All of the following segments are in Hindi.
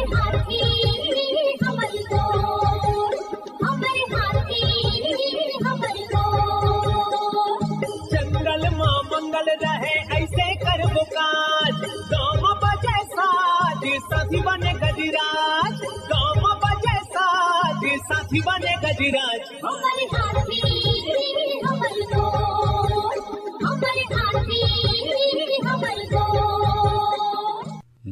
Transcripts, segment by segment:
हाथी हमर गोर, हमर हाथी हमर गोर। जंगल मां मंगल रहे ऐसे करबो काज, गाँव बजे साज साथी बने गजराज, गाँव बजे साज साथी बने गजराज। हमर हाथी हमर गोर, हमर हाथी हमर गोर।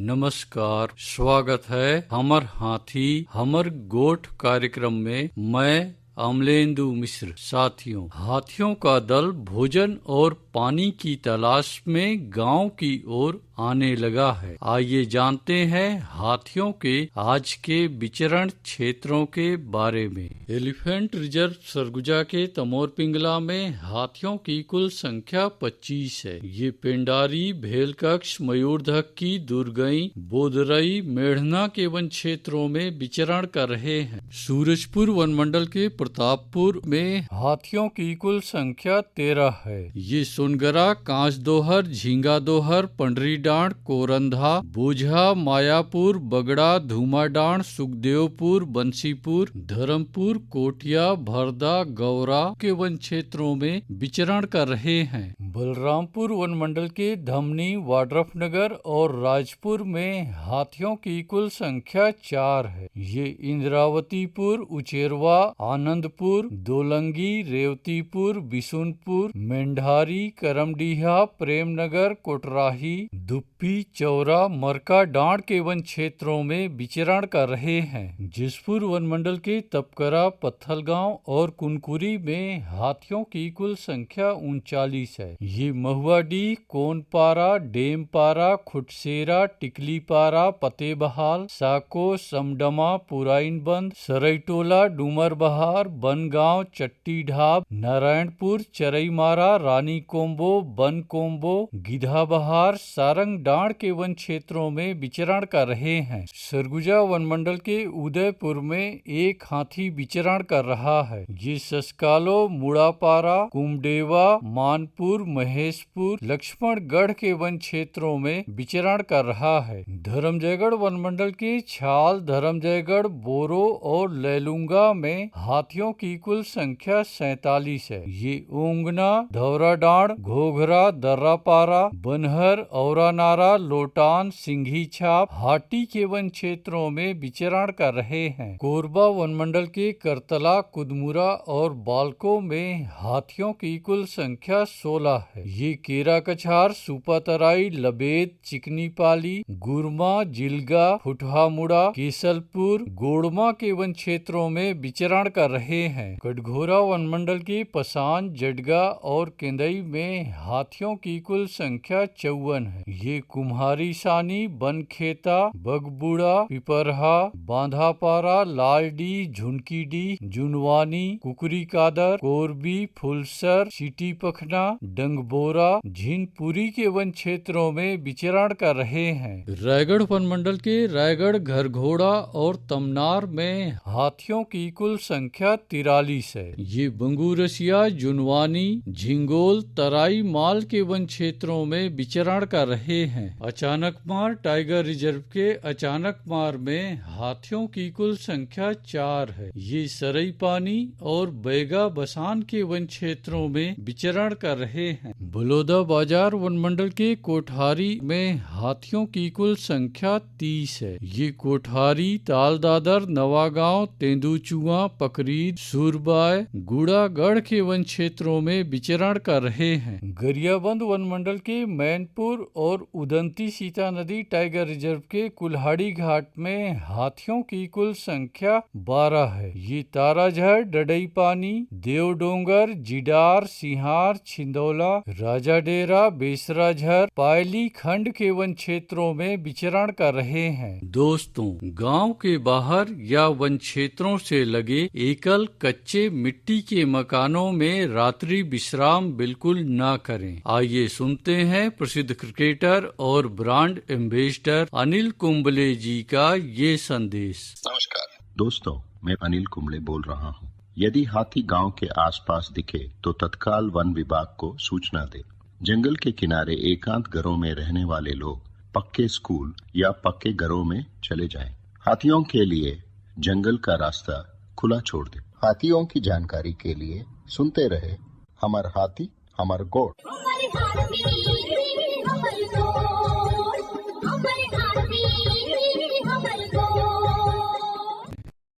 नमस्कार, स्वागत है हमर हाथी हमर गोठ कार्यक्रम में। मैं अमलेंदु मिश्र। साथियों, हाथियों का दल भोजन और पानी की तलाश में गांव की ओर आने लगा है। आइए जानते हैं हाथियों के आज के विचरण क्षेत्रों के बारे में। एलिफेंट रिजर्व सरगुजा के तमोर पिंगला में हाथियों की कुल संख्या 25 है। ये पेंडारी, भेलकक्ष, मयूरधक की दुर्गई, बोदरई, मेढ़ना के वन क्षेत्रों में विचरण कर रहे हैं। सूरजपुर वन मंडल के प्रतापपुर में हाथियों की कुल संख्या 13 है। ये सोनगरा, कांच दोहर, झींगा दोहर, पंडरी डांड, कोरंधा, बोझा, मायापुर, बगड़ा, धूमाडांड, सुखदेवपुर, बंसीपुर, धर्मपुर, कोटिया, भरदा, गौरा के वन क्षेत्रों में विचरण कर रहे हैं। बलरामपुर वन मंडल के धमनी, वाड्रफनगर और राजपुर में हाथियों की कुल संख्या 4 है। ये इंद्रावतीपुर, उचेरवा, आनंदपुर, दोलंगी, रेवतीपुर, बिशुनपुर, मेंढारी, करमडीहा, प्रेमनगर, कोटराही, दुप्पी, चौरा, मरका डांड के वन क्षेत्रों में विचरण कर रहे हैं। जिसपुर वन मंडल के तपकरा, पत्थलगांव और कुनकुरी में हाथियों की कुल संख्या 39 है। ये महुआडी, कोनपारा, डेमपारा, खुटसेरा, टिकलीपारा, पतेबहाल, साको, समडमा, पुराइनबंद, सरईटोला, डूमरबहार, बनगांव, चट्टी ढाब, नारायणपुर, चरईमारा, रानी कोम्बो, बन कोम्बो, गिधाबहार, सारंग डांड के वन क्षेत्रों में विचरण कर रहे हैं। सरगुजा वन मंडल के उदयपुर में एक हाथी विचरण कर रहा है। ये सस्कालो, मुड़ापारा, कुमडेवा, मानपुर, महेशपुर, लक्ष्मणगढ़ के वन क्षेत्रों में विचरण कर रहा है। धर्मजयगढ़ वन मंडल के छाल, धर्मजयगढ़, बोरो और लैलूंगा में हाथियों की कुल संख्या 47 है। ये ओंगना, धौराडांड, घोघरा, दर्रापारा, बनहर, औरानारा, लोटान, सिंघी छाप, हाटी के वन क्षेत्रों में विचरण कर रहे हैं। कोरबा वन मंडल के करतला, कुदमुरा और बालको में हाथियों की कुल संख्या 16 है। ये केरा कछार, सुपातराई, लबेद, चिकनी पाली, गुरमा, जिलगा, फुटहामुड़ा, केसलपुर, गोड़मा के वन क्षेत्रों में विचरण कर रहे हैं। कटघोरा वन मंडल के पसान, जडगा और केंदई में हाथियों की कुल संख्या 54 है। ये कुम्हारी सानी, बनखेता, बगबुड़ा, पिपरहा, बांधापारा, लालडी, झुनकीडी, जुनवानी, कुकरी कादर, कोरबी, फुलसर, सिटी पखना, डंगबोरा, झीनपुरी के वन क्षेत्रों में विचरण कर रहे हैं। रायगढ़ वन मंडल के रायगढ़, घरघोड़ा और तमनार में हाथियों की कुल संख्या 43 है। ये बंगूरसिया, जुनवानी, झिंगोल, तराई माल के वन क्षेत्रों में विचरण कर रहे हैं। अचानकमार टाइगर रिजर्व के अचानकमार में हाथियों की कुल संख्या 4 है। ये सरई पानी और बैगा बसान के वन क्षेत्रों में विचरण कर रहे हैं। बलौदा बाजार वन मंडल के कोठारी में हाथियों की कुल संख्या 30 है। ये कोठारी, तालदादर, नवागांव, तेंदुचुआ, पकरीद, सूरबाय, गुड़ागढ़ के वन क्षेत्रों में विचरण कर रहे हैं। गरियाबंद वन मंडल के मैनपुर और उदंती सीता नदी टाइगर रिजर्व के कुल्हाड़ी घाट में हाथियों की कुल संख्या 12 है। ये ताराझर, डडई पानी, देवडोंगर, जिडार, सिहार, छिंदौला, राजाडेरा, बेसराझर, पायली खंड के वन क्षेत्रों में विचरण कर रहे हैं। दोस्तों, गांव के बाहर या वन क्षेत्रों से लगे एकल कच्चे मिट्टी के मकानों में रात्रि विश्राम बिल्कुल न करें। आइए सुनते हैं प्रसिद्ध क्रिकेटर और ब्रांड एम्बेसडर अनिल कुंबले जी का ये संदेश। नमस्कार दोस्तों, मैं अनिल कुंबले बोल रहा हूँ। यदि हाथी गांव के आसपास दिखे तो तत्काल वन विभाग को सूचना दे। जंगल के किनारे एकांत घरों में रहने वाले लोग पक्के स्कूल या पक्के घरों में चले जाएं। हाथियों के लिए जंगल का रास्ता खुला छोड़ दे। हाथियों की जानकारी के लिए सुनते रहे हमर हाथी हमर गोठ। हमर हाथी